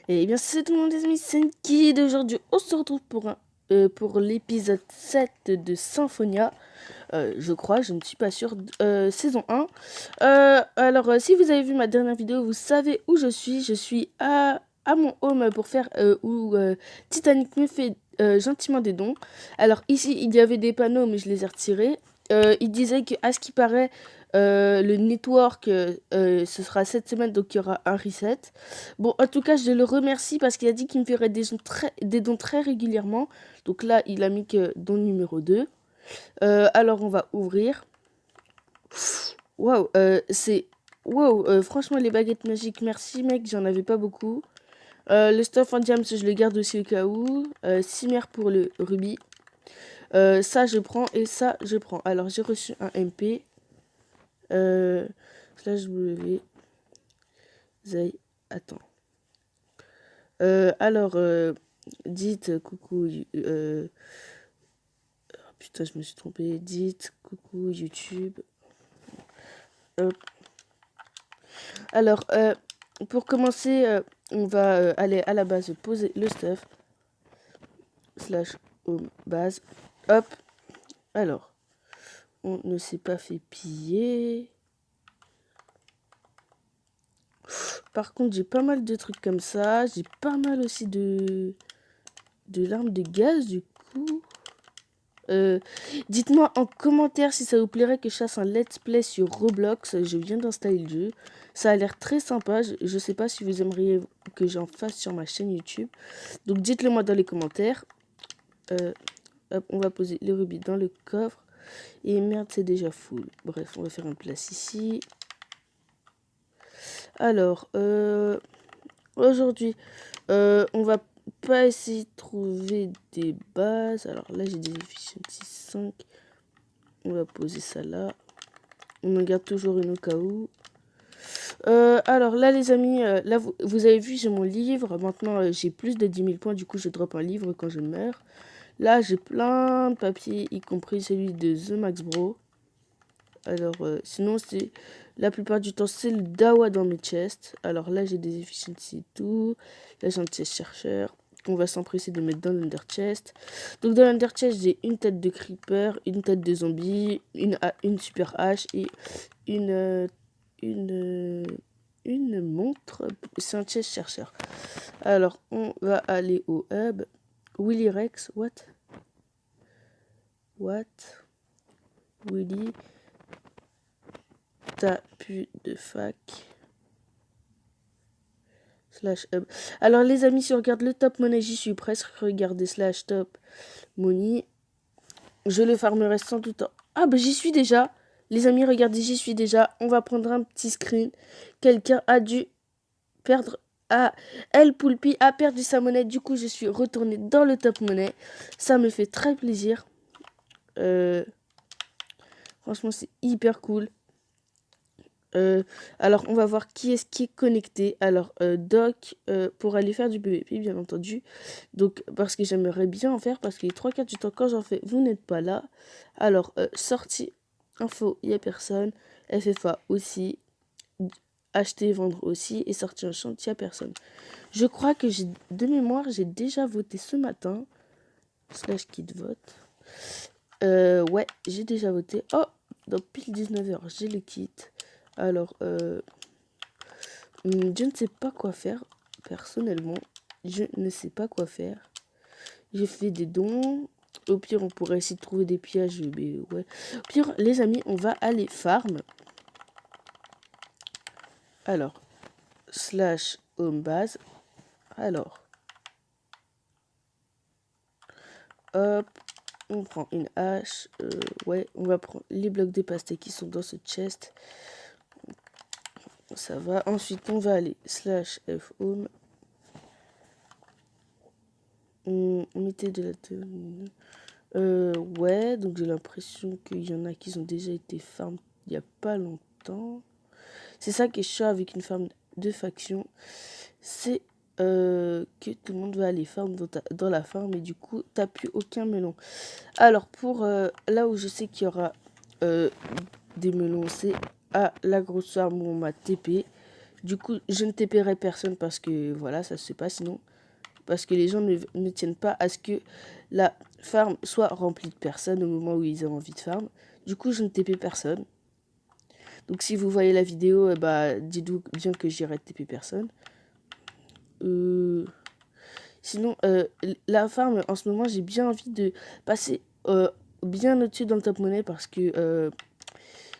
Et bien, c'est tout le monde, les amis, c'est Kid. Aujourd'hui, on se retrouve pour l'épisode 7 de Symphonia. Je crois, je ne suis pas sûre. Saison 1. Alors, si vous avez vu ma dernière vidéo, vous savez où je suis. Je suis à mon home pour faire où Titanic me fait gentiment des dons. Alors, ici, il y avait des panneaux, mais je les ai retirés. Il disait que, à ce qui paraît, le network, ce sera cette semaine, donc il y aura un reset. Bon, en tout cas, je le remercie parce qu'il a dit qu'il me ferait des dons très régulièrement. Donc là, il a mis que don numéro 2. Alors, on va ouvrir. Waouh, c'est... Wow, franchement, les baguettes magiques, merci mec, j'en avais pas beaucoup. Le stuff en diams, je le garde aussi au cas où. 6 mères pour le rubis. Ça, je prends et ça, je prends. Alors, j'ai reçu un MP. Slash W. Zay. Attends. Alors, dites coucou. Putain, je me suis trompée. Dites coucou YouTube. Hop. Alors, pour commencer, on va aller à la base poser le stuff. Slash home base. Hop. Alors, on ne s'est pas fait piller. Par contre, j'ai pas mal de trucs comme ça. J'ai pas mal aussi de l'arme de gaz, du coup. Dites-moi en commentaire si ça vous plairait que je fasse un let's play sur Roblox. Je viens d'installer le jeu. Ça a l'air très sympa. Je sais pas si vous aimeriez que j'en fasse sur ma chaîne YouTube. Donc dites-le moi dans les commentaires. Hop, on va poser les rubis dans le coffre. Et merde, c'est déjà full. Bref, on va faire une place ici. Alors, aujourd'hui, on va pas essayer de trouver des bases. Alors là, j'ai des efficiency 5. On va poser ça là. On en garde toujours une au cas où. Alors là, les amis, là, vous avez vu, j'ai mon livre. Maintenant, j'ai plus de 10 000 points. Du coup, je drop un livre quand je meurs. Là, j'ai plein de papiers, y compris celui de The Max Bro. Alors, sinon, c'est la plupart du temps, c'est le Dawa dans mes chests. Alors là, j'ai des efficiency et tout. Là, j'ai un chest chercheur qu'on va s'empresser de mettre dans l'under chest. Donc, dans l'under chest, j'ai une tête de creeper, une tête de zombie, une super hache et une, une montre. C'est un chest chercheur. Alors, on va aller au hub. Willy Rex, what? Willy, t'as plus de fac. Slash hub. Alors les amis, si on regarde le top money, j'y suis presque. Regardez slash top money. Je le farmerai sans doute. Ah bah j'y suis déjà. Les amis, regardez, j'y suis déjà. On va prendre un petit screen. Quelqu'un a dû perdre. Ah, El Poulpi a perdu sa monnaie. Du coup, je suis retournée dans le top money. Ça me fait très plaisir. Franchement, c'est hyper cool. Alors, on va voir qui est connecté. Alors, Doc, pour aller faire du PVP, bien entendu. Donc, parce que j'aimerais bien en faire, parce que les 3/4 du temps, quand j'en fais, vous n'êtes pas là. Alors, sortie, info, il n'y a personne. FFA aussi. Acheter, vendre aussi. Et sortie en chantier, il n'y a personne. Je crois que de mémoire, j'ai déjà voté ce matin. Slash kit vote. Ouais, j'ai déjà voté. Oh, dans pile 19h, j'ai le kit. Alors, je ne sais pas quoi faire. Personnellement, je ne sais pas quoi faire. J'ai fait des dons. Au pire, on pourrait essayer de trouver des pièges. Mais ouais. Au pire, les amis, on va aller farm. Alors, slash home base. Alors, hop, on prend une hache. Ouais, on va prendre les blocs de pastèque qui sont dans ce chest. Ça va. Ensuite, on va aller slash f home. On mettait de la... ouais, donc j'ai l'impression qu'il y en a qui ont déjà été farm il n'y a pas longtemps. C'est ça qui est chaud avec une farm de faction. C'est que tout le monde va aller farm dans la farm et du coup, t'as plus aucun melon. Alors, pour là où je sais qu'il y aura des melons, c'est à la grosse farm où on m'a TP. Du coup, je ne TPerai personne parce que voilà, ça se fait pas sinon. Parce que les gens ne tiennent pas à ce que la farm soit remplie de personnes au moment où ils ont envie de farm. Du coup, je ne TP personne. Donc si vous voyez la vidéo, bah, dites-vous bien que j'irai TP personne. Sinon, la farm, en ce moment, j'ai bien envie de passer bien au-dessus dans le top monnaie parce que,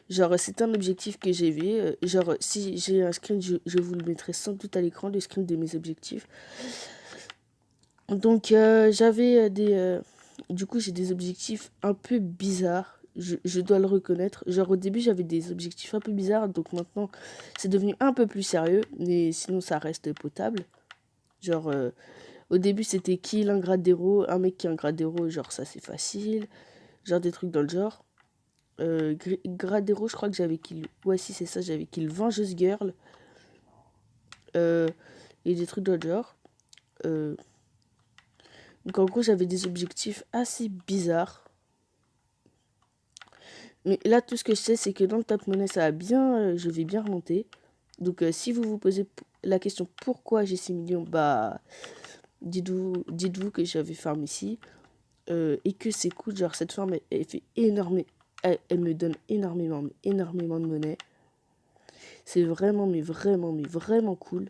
genre, c'est un objectif que j'ai vu. Genre, si j'ai un screen, je vous le mettrai sans doute à l'écran, le screen de mes objectifs. Donc, j'avais du coup, j'ai des objectifs un peu bizarres. Je dois le reconnaître. Genre, au début, j'avais des objectifs un peu bizarres. Donc, maintenant, c'est devenu un peu plus sérieux. Mais sinon, ça reste potable. Genre, au début, c'était kill un grade d'héros. Un mec qui a un grade d'héros, genre, ça, c'est facile. Genre, des trucs dans le genre. Grade d'héros, je crois que j'avais kill. Ouais, si, c'est ça, j'avais kill Vengeuse Girl. Et des trucs dans le genre. Donc, en gros, j'avais des objectifs assez bizarres. Mais là, tout ce que je sais, c'est que dans le top monnaie, ça a bien, je vais bien remonter. Donc, si vous vous posez la question pourquoi j'ai 6 millions, bah, dites-vous que j'avais farm ici. Et que c'est cool, genre cette farm, elle fait énormément, elle me donne énormément de monnaie. C'est vraiment, mais vraiment cool.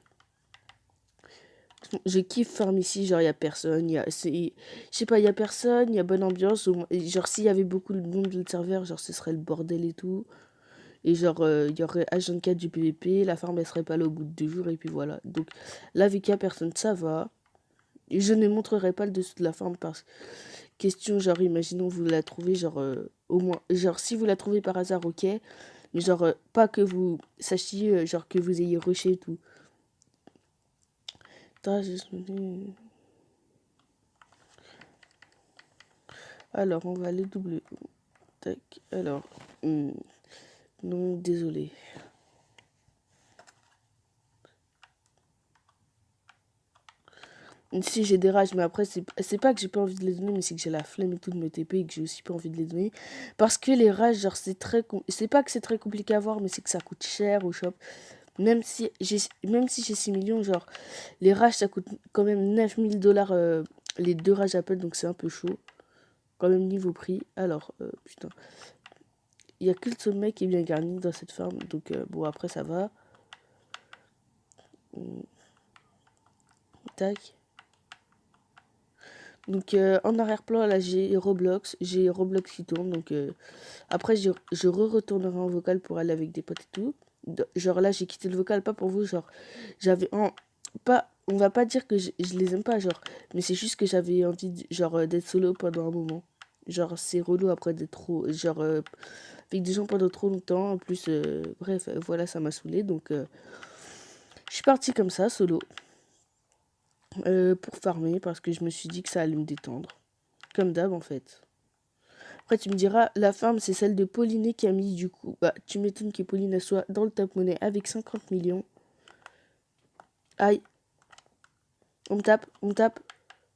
Je kiffe farm ici, genre il y a personne, je sais pas, il y a personne, il y a bonne ambiance. Genre s'il y avait beaucoup de monde de serveur, genre ce serait le bordel et tout. Et genre, il y aurait H24 du PVP, la farm elle serait pas là au bout de 2 jours, et puis voilà. Donc là, vu qu'il y a personne, ça va. Et je ne montrerai pas le dessous de la farm parce que, question, genre, imaginons vous la trouvez, genre, au moins, genre, si vous la trouvez par hasard, ok. Mais genre, pas que vous sachiez, genre, que vous ayez rushé et tout. Alors, on va aller double. Tac, alors. Non, désolé. Si j'ai des rages, mais après, c'est pas que j'ai pas envie de les donner, mais c'est que j'ai la flemme et tout de me TP et que j'ai aussi pas envie de les donner. Parce que les rages, genre, c'est pas que c'est très compliqué à voir, mais c'est que ça coûte cher au shop. Même si j'ai 6 millions, genre, les rages, ça coûte quand même 9000 dollars les 2 rages Apple, donc c'est un peu chaud. Quand même niveau prix. Alors, putain. Il y a que le sommet qui est bien garni dans cette farm, donc bon, après, ça va. Tac. Donc en arrière-plan, là, j'ai Roblox qui tourne, donc après, je retournerai en vocal pour aller avec des potes et tout. Genre là, j'ai quitté le vocal, pas pour vous, genre, j'avais pas, on va pas dire que je les aime pas, genre, mais c'est juste que j'avais envie, genre, d'être solo pendant un moment. Genre, c'est relou après d'être trop, genre, avec des gens pendant trop longtemps, en plus, bref, voilà, ça m'a saoulé, donc je suis partie comme ça, solo, pour farmer, parce que je me suis dit que ça allait me détendre. Comme d'hab, en fait. Après, tu me diras, la farm, c'est celle de Pauline qui a mis, du coup. Bah, tu m'étonnes que Pauline soit dans le top monnaie avec 50 millions. Aïe. On me tape, on me tape.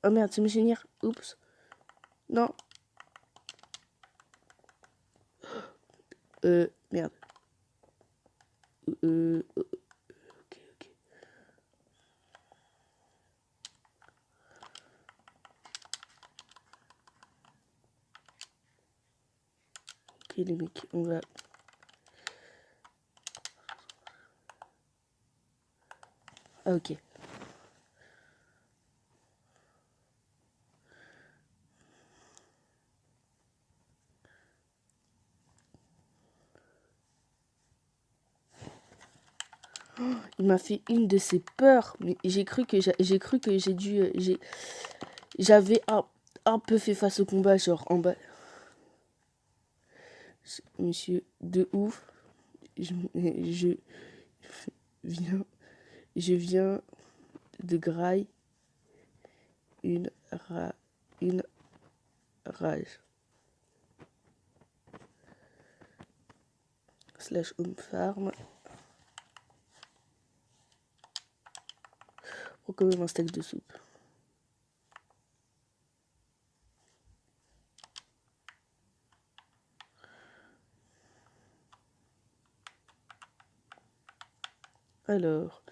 Oh merde, c'est mes génies. Oups. Non. Merde. Ok, ok. Ok, les mecs, on va. Ah, ok. Il m'a fait une de ses peurs. Mais j'ai cru que j'ai dû. J'avais un peu fait face au combat, genre en bas. Monsieur, de ouf. Je viens. Je viens de graille une, une rage. Slash home farm. Prends quand même un steak de soupe. Alors,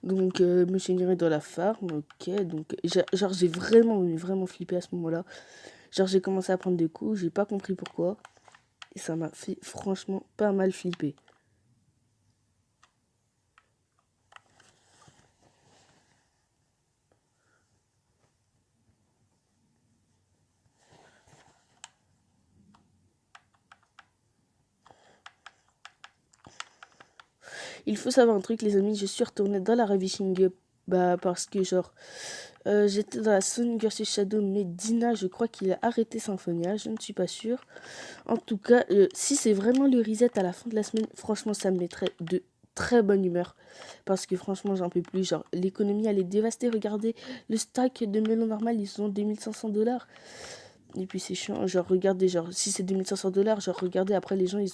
donc, Monsieur Niré dans la farm, ok. Donc, genre, j'ai vraiment flippé à ce moment-là. Genre, j'ai commencé à prendre des coups, j'ai pas compris pourquoi. Et ça m'a fait franchement pas mal flipper. Il faut savoir un truc, les amis, je suis retournée dans la Ravishing Up. Bah, parce que, genre, j'étais dans la Sonic vs Shadow, mais Dina, je crois qu'il a arrêté Symphonia, je ne suis pas sûre. En tout cas, si c'est vraiment le reset à la fin de la semaine, franchement, ça me mettrait de très bonne humeur. Parce que franchement, j'en peux plus. Genre, l'économie, elle est dévastée. Regardez, le stack de melon normal, ils sont 2500 $. Et puis c'est chiant. Genre, regardez, genre, si c'est 2500 $, genre, regardez, après, les gens, ils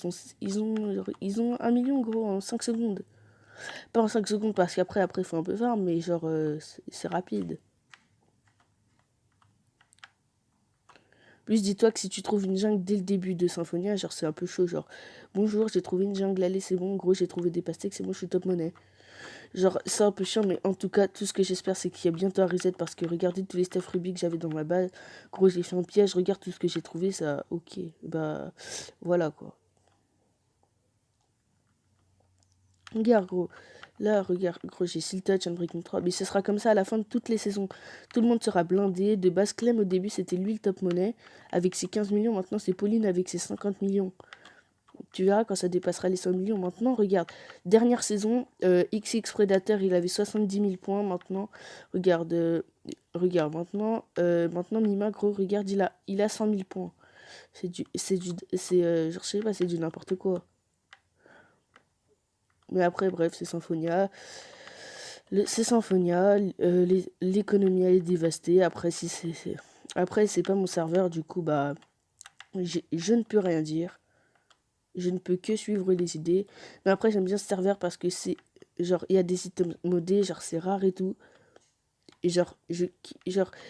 ont 1 million, gros, en 5 secondes. Pas en 5 secondes, parce qu'après, il faut un peu farm, mais genre, c'est rapide. Plus dis-toi que si tu trouves une jungle dès le début de Symphonia, genre c'est un peu chaud, genre bonjour, j'ai trouvé une jungle, allez c'est bon, gros j'ai trouvé des pastèques, c'est bon, je suis top monnaie. Genre c'est un peu chiant, mais en tout cas tout ce que j'espère c'est qu'il y a bientôt un reset, parce que regardez tous les stuff rubis que j'avais dans ma base, gros j'ai fait un piège, regarde tout ce que j'ai trouvé, ça ok, bah voilà quoi. Regarde gros, là regarde gros j'ai Seal Touch, Unbreaking 3, mais ce sera comme ça à la fin de toutes les saisons. Tout le monde sera blindé, de base Clem au début c'était lui le top monnaie, avec ses 15 millions, maintenant c'est Pauline avec ses 50 millions. Tu verras quand ça dépassera les 100 millions. Maintenant, regarde, dernière saison, XX Predator, il avait 70 000 points. Maintenant, regarde, regarde, maintenant Mima, gros, regarde, il a 100 000 points. Genre, je sais pas, c'est du n'importe quoi. Mais après, bref, c'est Symphonia. C'est Symphonia, l'économie, elle est dévastée. Après, si après, c'est pas mon serveur, du coup, bah, je ne peux rien dire. Je ne peux que suivre les idées. Mais après, j'aime bien ce serveur parce que c'est. Genre, il y a des items modés, genre, c'est rare et tout. Et genre, je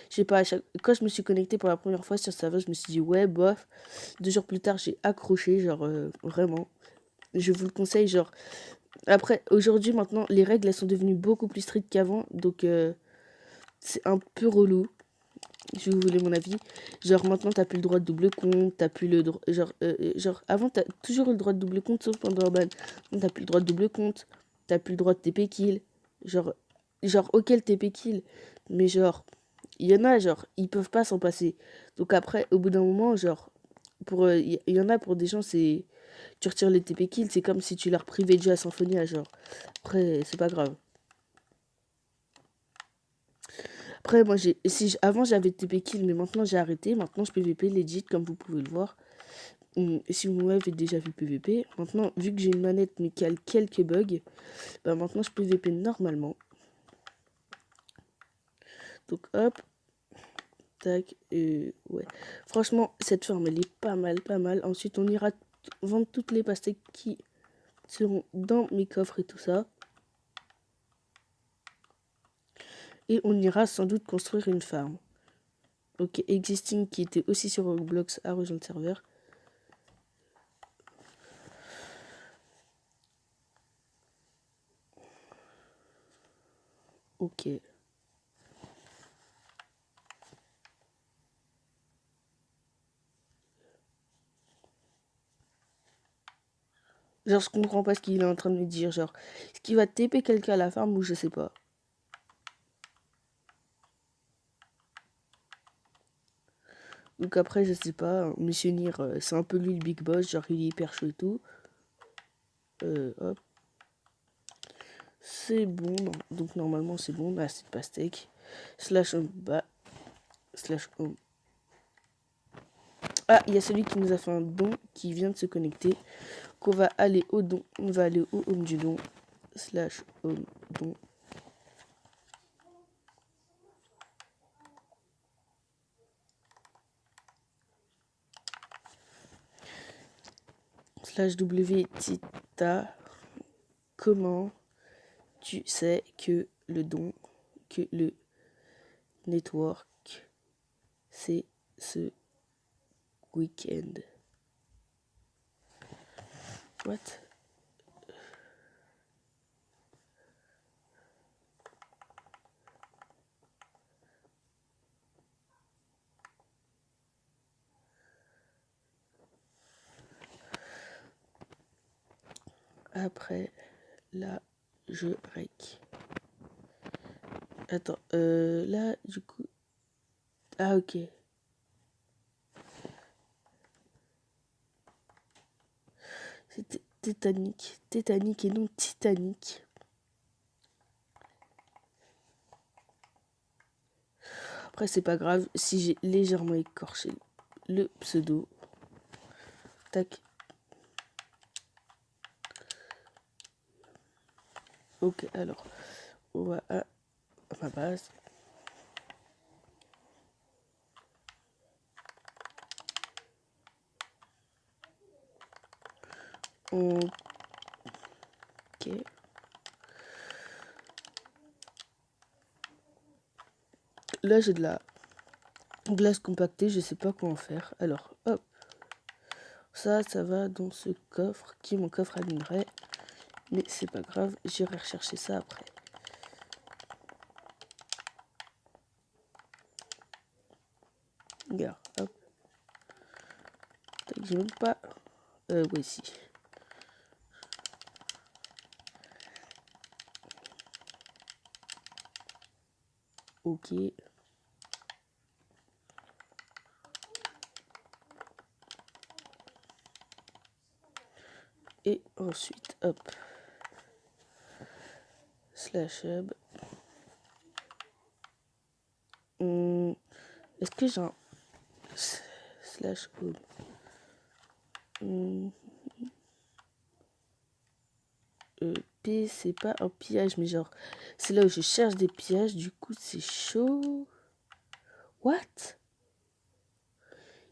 sais pas, quand je me suis connecté pour la première fois sur ce serveur, je me suis dit, ouais, bof. 2 jours plus tard, j'ai accroché, genre, vraiment. Je vous le conseille, genre. Après, aujourd'hui, maintenant, les règles, elles sont devenues beaucoup plus strictes qu'avant. Donc, c'est un peu relou. Si vous voulez mon avis. Genre maintenant t'as plus le droit de double compte, t'as plus le droit. Genre avant t'as toujours eu le droit de double compte sauf pendant Urban. Maintenant t'as plus le droit de double compte, t'as plus le droit de TP kill. Genre, ok le TP kill, mais genre, il y en a, genre, ils peuvent pas s'en passer. Donc après, au bout d'un moment, genre, il y en a pour des gens, c'est. Tu retires les TP kills, c'est comme si tu leur privais de jeu à Symphonia, genre. Après, c'est pas grave. Après, moi, avant, j'avais TP kill, mais maintenant, j'ai arrêté. Maintenant, je PVP legit, comme vous pouvez le voir. Si vous m'avez déjà vu PVP, maintenant, vu que j'ai une manette, mais qui a quelques bugs, bah, maintenant, je PVP normalement. Donc, hop, tac, ouais. Franchement, cette ferme, elle est pas mal, pas mal. Ensuite, on ira vendre toutes les pastèques qui seront dans mes coffres et tout ça. Et on ira sans doute construire une farm. Ok, Existing, qui était aussi sur Roblox, a rejoint le serveur. Ok. Genre, je comprends pas ce qu'il est en train de me dire. Genre, est-ce qu'il va TP quelqu'un à la farm ou je sais pas. Donc après, je sais pas. Monsieur Nir, c'est un peu lui le big boss. Genre, il est hyper chaud et tout. Hop. C'est bon. Donc, normalement, c'est bon. Bah, c'est pastèque. Slash home. Bah. Slash home. Ah, il y a celui qui nous a fait un don qui vient de se connecter. Qu'on va aller au don. On va aller au home du don. Slash home don. Slash W Tita. Comment tu sais que le don, que le network, c'est ce week-end? What? Après, là, je rec. Attends, là, du coup... Ah, ok. C'était Tétanique. Tétanique et non Titanic. Après, c'est pas grave si j'ai légèrement écorché le pseudo. Tac. Ok, alors, on va à ma base. Ok. Là, j'ai de la glace compactée, je sais pas quoi en faire. Alors, hop. Ça va dans ce coffre, qui est mon coffre à minerai. Mais c'est pas grave, j'irai rechercher ça après. Regarde, hop. Tac, j'ai même pas... ouais, si. Ok. Et ensuite, hop. Slash hub. Est-ce que j'ai un... Slash home. P, c'est pas un pillage, mais genre... C'est là où je cherche des pillages, du coup, c'est chaud. What?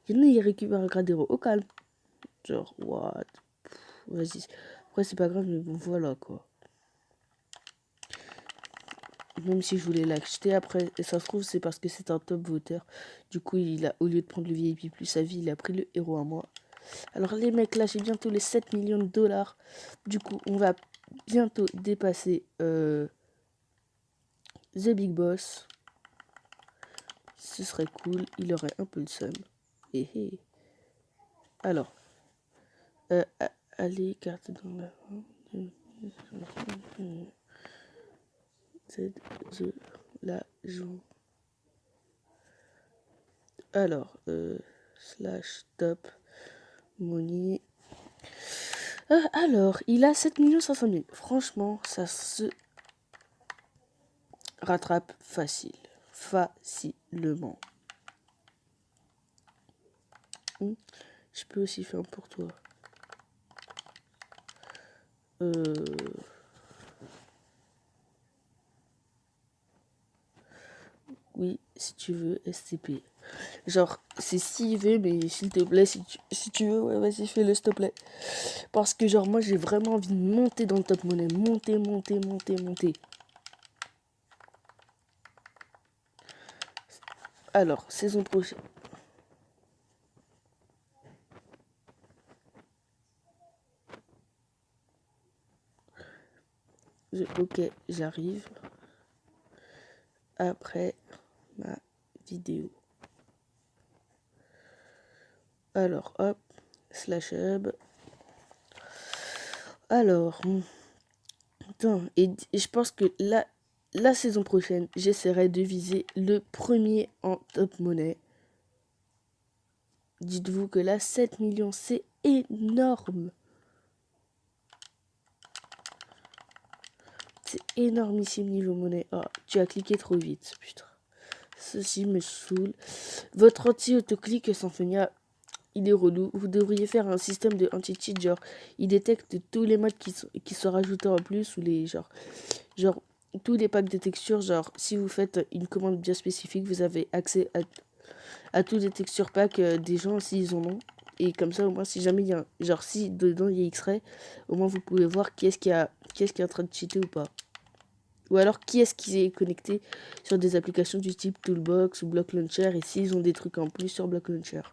Il y en a, ils récupèrent un gradero au calme. Genre, what? Vas-y. Après, c'est pas grave, mais bon, voilà, quoi. Même si je voulais l'acheter, après, ça se trouve, c'est parce que c'est un top voteur. Du coup, il a, au lieu de prendre le VIP plus sa vie, il a pris le héros à moi. Alors, les mecs, là, j'ai bientôt les 7 millions de dollars. Du coup, on va bientôt dépasser The Big Boss. Ce serait cool. Il aurait un peu le seum. Alors, allez, carte dans la... C'est de l'agent. Alors, slash top money. Alors, il a 7 500 000. Franchement, ça se rattrape facile. Facilement. Je peux aussi faire pour toi. Oui, si tu veux, SCP. Genre, c'est s'il veut, mais s'il te plaît, si tu veux, ouais, vas-y, fais-le, s'il te plaît. Parce que, genre, moi, j'ai vraiment envie de monter dans le top monnaie. Monter. Alors, saison prochaine. Ok, j'arrive. Après ma vidéo. Alors, hop, slash hub. Alors, putain, et je pense que la saison prochaine, j'essaierai de viser le premier en top monnaie. Dites-vous que là, 7 millions, c'est énorme. C'est énormissime niveau monnaie. Oh, tu as cliqué trop vite, putain. Ceci me saoule. Votre anti-autoclic, Symphonia, il est relou. Vous devriez faire un système de anti-cheat, genre, il détecte tous les modes qui sont rajoutés en plus, ou les, genre, tous les packs de textures, genre, si vous faites une commande bien spécifique, vous avez accès à tous les textures packs des gens, s'ils en ont. Et comme ça, au moins, si jamais il y a, genre, si dedans il y a X-Ray, au moins vous pouvez voir qui est-ce qui est en train de cheater ou pas. Ou alors, qui est-ce qui est connecté sur des applications du type Toolbox ou Block Launcher, et s'ils ont des trucs en plus sur Block Launcher.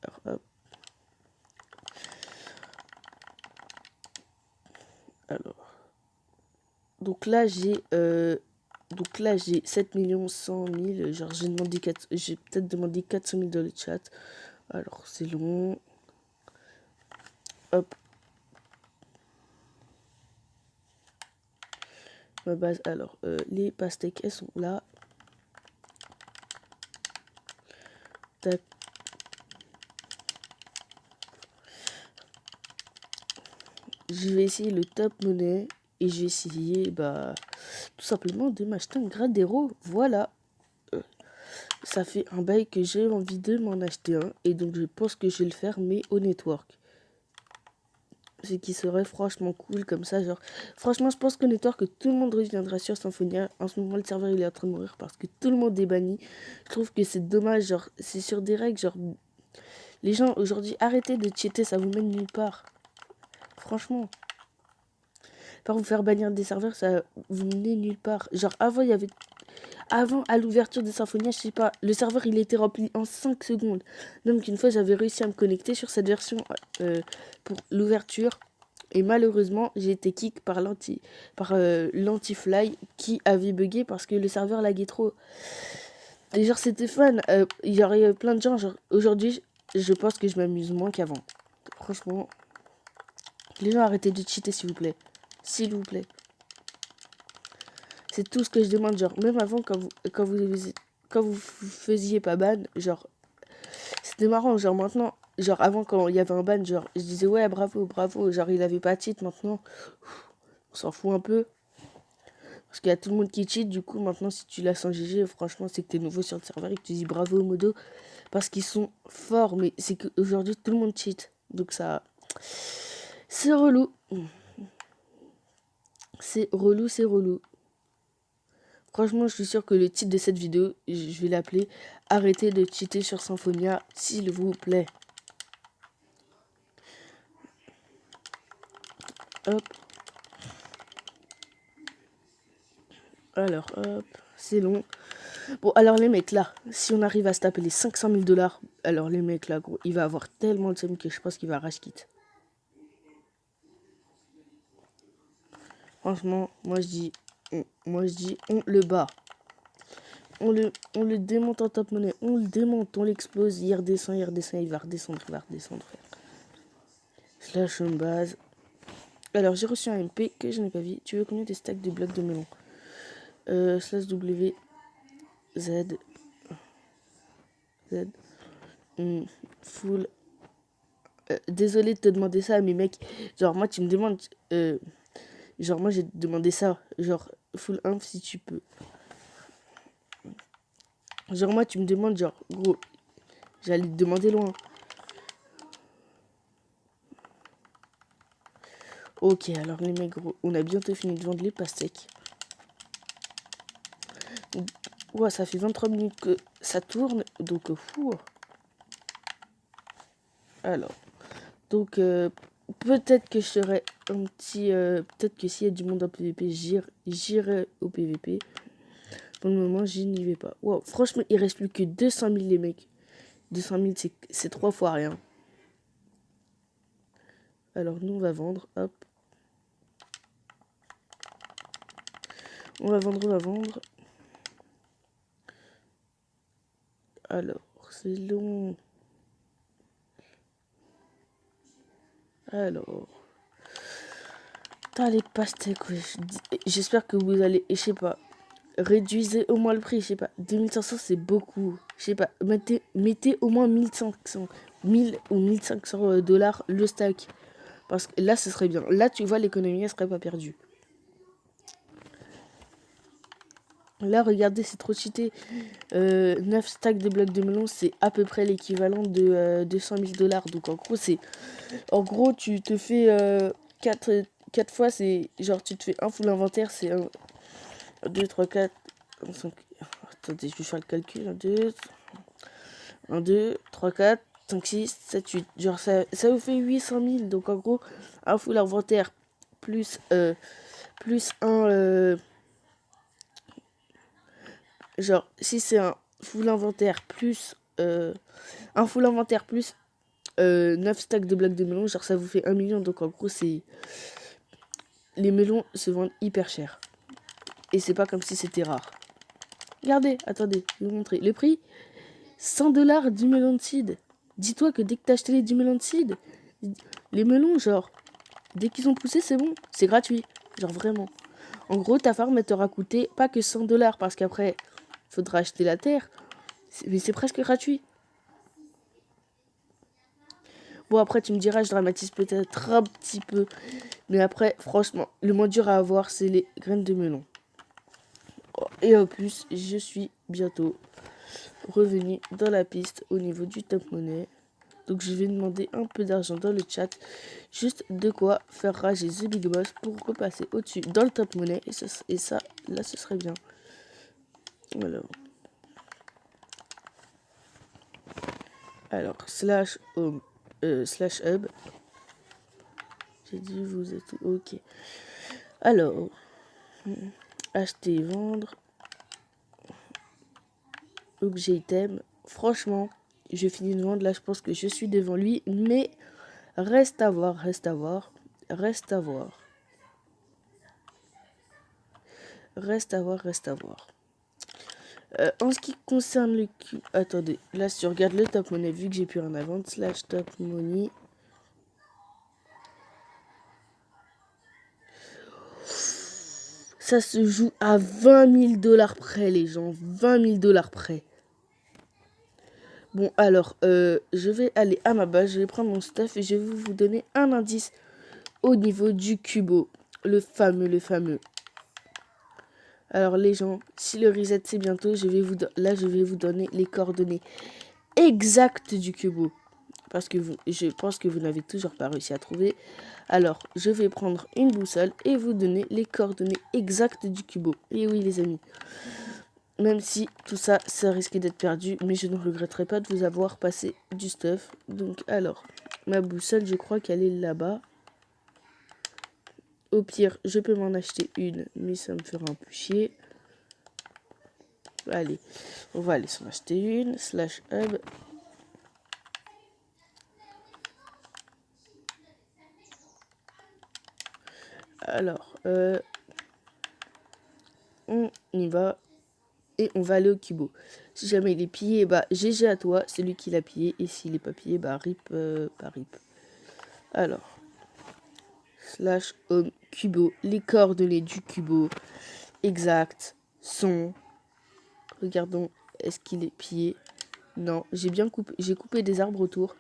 Alors, hop. Alors. Donc là, j'ai 7 100 000. Genre, j'ai peut-être demandé 400 000 dans le chat. Alors, c'est long. Hop. ma base. Alors, les pastèques, elles sont là. Tac. Je vais essayer le top monnaie et je vais essayer tout simplement de m'acheter un Gradero. Voilà. Ça fait un bail que j'ai envie de m'en acheter un et donc je pense que je vais le faire mais au network. Ce qui serait franchement cool comme ça, genre franchement je pense qu'au network que tout le monde reviendra sur Symphonia. En ce moment le serveur il est en train de mourir parce que tout le monde est banni. Je trouve que c'est dommage, genre c'est sur des règles, genre les gens aujourd'hui arrêtez de cheater, ça vous mène nulle part. Franchement. Par vous faire bannir des serveurs, ça vous menait nulle part. Genre avant il y avait... Avant, à l'ouverture de Symphonia, je sais pas, le serveur il était rempli en 5 secondes. Donc une fois j'avais réussi à me connecter sur cette version pour l'ouverture. Et malheureusement, j'ai été kick par l'anti-fly qui avait bugué parce que le serveur laguait trop. Et genre c'était fun. Il y aurait plein de gens. Genre aujourd'hui, je pense que je m'amuse moins qu'avant. Franchement, les gens arrêtez de cheater s'il vous plaît. S'il vous plaît. C'est tout ce que je demande, genre, même avant, quand vous faisiez pas ban, genre, c'était marrant, genre, maintenant, genre, avant, quand il y avait un ban, genre, je disais, ouais, bravo, bravo, genre, il avait pas cheat, maintenant, on s'en fout un peu, parce qu'il y a tout le monde qui cheat, du coup, maintenant, si tu l'as sans GG, franchement, c'est que t'es nouveau sur le serveur et que tu dis bravo au modo, parce qu'ils sont forts, mais c'est qu'aujourd'hui, tout le monde cheat, donc ça, c'est relou. C'est relou, c'est relou. Franchement, je suis sûr que le titre de cette vidéo, je vais l'appeler « Arrêtez de cheater sur Symphonia, s'il vous plaît ». Hop. Alors, hop. C'est long. Bon, alors les mecs, là, si on arrive à se taper les 500 000 $, alors les mecs, là, gros, il va avoir tellement de somme que je pense qu'il va rage quit. Franchement, moi je dis, on le bat. On le démonte en top monnaie. On le démonte, on l'explose. Il redescend, il va redescendre, frère. Slash home base. Alors, j'ai reçu un MP que je n'ai pas vu. Tu veux combien de stacks de blocs de melon? Slash W. Z. Full. Désolé de te demander ça, mais mec. Genre, moi, tu me demandes. Genre, moi, j'ai demandé ça. Genre, full inf si tu peux. Genre, moi, tu me demandes, genre, gros. J'allais te demander loin. Ok, alors les mecs, gros, on a bientôt fini de vendre les pastèques. Ouais, ça fait 23 minutes que ça tourne, donc fou. Alors, donc peut-être que je serai un petit... peut-être que s'il y a du monde en PVP, j'irai au PVP. Pour le moment, j'y n'y vais pas. Wow, franchement, il reste plus que 200 000 les mecs. 200 000, c'est 3 fois rien. Alors, nous, on va vendre, hop. On va vendre. Alors, c'est long. Alors. Putain, les pastèques, ouais. J'espère que vous allez, je sais pas, réduisez au moins le prix, je sais pas. 2500, c'est beaucoup. Je sais pas, mettez au moins 1500, 1000 ou 1500 $ le stack. Parce que là, ce serait bien. Là, tu vois, l'économie, elle serait pas perdue. Là, regardez, c'est trop cheaté. 9 stacks de blocs de melon, c'est à peu près l'équivalent de 200 000 $. Donc, en gros, c'est... En gros, tu te fais 4 fois, c'est... Genre, tu te fais un full inventaire, c'est 1, 2, 3, 4, 5... Attendez, je vais faire le calcul. 1, 2, 3, 4, 5, 6, 7, 8. Genre, ça vous fait 800 000. Donc, en gros, un full inventaire plus un... genre, si c'est un full inventaire plus... un full inventaire plus 9 stacks de blocs de melon, genre, ça vous fait 1 million. Donc, en gros, c'est... Les melons se vendent hyper cher. Et c'est pas comme si c'était rare. Regardez, attendez, je vais vous montrer. Le prix, 100 $ du melon de seed. Dis-toi que dès que t'as acheté du melon de seed, les melons, genre, dès qu'ils ont poussé, c'est bon. C'est gratuit. Genre, vraiment. En gros, ta farm, elle t'aura coûté pas que 100 $, parce qu'après, faudra acheter la terre. Mais c'est presque gratuit. Bon, après, tu me diras, je dramatise peut-être un petit peu. Mais après, franchement, le moins dur à avoir, c'est les graines de melon. Et en plus, je suis bientôt revenu dans la piste au niveau du top monnaie. Donc je vais demander un peu d'argent dans le chat. Juste de quoi faire rager The Big Boss pour repasser au-dessus dans le top monnaie. Et ça, là, ce serait bien. Alors slash home, slash hub. J'ai dit vous êtes ok. Alors, acheter, vendre. Objet item. Franchement, je finis de vendre. Là, je pense que je suis devant lui. Mais reste à voir, reste à voir. Reste à voir. Reste à voir, reste à voir. En ce qui concerne le Q... Attendez, là, si je regarde le top money, vu que j'ai plus rien à vendre, slash top money. Ça se joue à 20 000 $ près, les gens. 20 000 $ près. Bon, alors, je vais aller à ma base, je vais prendre mon stuff et je vais vous donner un indice au niveau du cubo. Le fameux, le fameux. Alors, les gens, si le reset c'est bientôt, je vais vous donner les coordonnées exactes du cubo. Parce que je pense que vous n'avez toujours pas réussi à trouver. Alors, je vais prendre une boussole et vous donner les coordonnées exactes du cubo. Et oui, les amis. Même si tout ça, ça risque d'être perdu, mais je ne regretterai pas de vous avoir passé du stuff. Donc, alors, ma boussole, je crois qu'elle est là-bas. Au pire, je peux m'en acheter une, mais ça me fera un peu chier. Allez, on va aller s'en acheter une. Slash hub. Alors, on y va. Et on va aller au cubo. Si jamais il est pillé, bah GG à toi, c'est lui qui l'a pillé. Et s'il est pas pillé, bah rip, pas rip. Alors, slash home cubo. Les coordonnées du cubo exact sont... Regardons, est-ce qu'il est pillé? Non, j'ai coupé des arbres autour.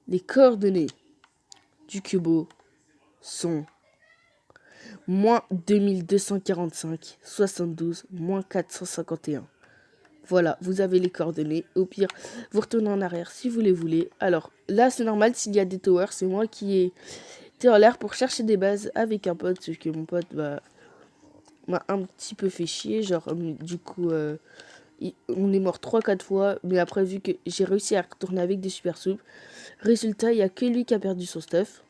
Les coordonnées du cubo sont... moins 2245, 72, moins 451. Voilà, vous avez les coordonnées. Au pire, vous retournez en arrière si vous les voulez. Alors, là, c'est normal, s'il y a des towers, c'est moi qui ai été en l'air pour chercher des bases avec un pote. Sauf que mon pote m'a un petit peu fait chier. Genre, du coup, on est mort 3-4 fois. Mais après, vu que j'ai réussi à retourner avec des super soupes, résultat, il n'y a que lui qui a perdu son stuff.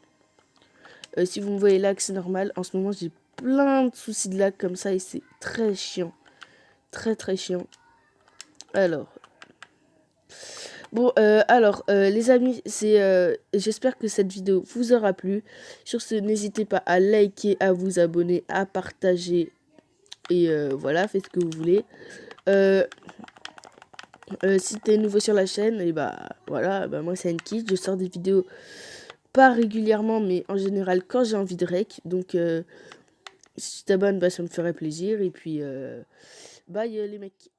Si vous me voyez lag, c'est normal. En ce moment, j'ai plein de soucis de lag comme ça et c'est très chiant. Très, très chiant. Alors... Bon, les amis, j'espère que cette vidéo vous aura plu. Sur ce, n'hésitez pas à liker, à vous abonner, à partager. Et voilà, faites ce que vous voulez. Si t'es nouveau sur la chaîne, et voilà, moi c'est Anki. Je sors des vidéos pas régulièrement, mais en général quand j'ai envie de rec. Donc, si tu t'abonnes, ça me ferait plaisir. Et puis, bye les mecs.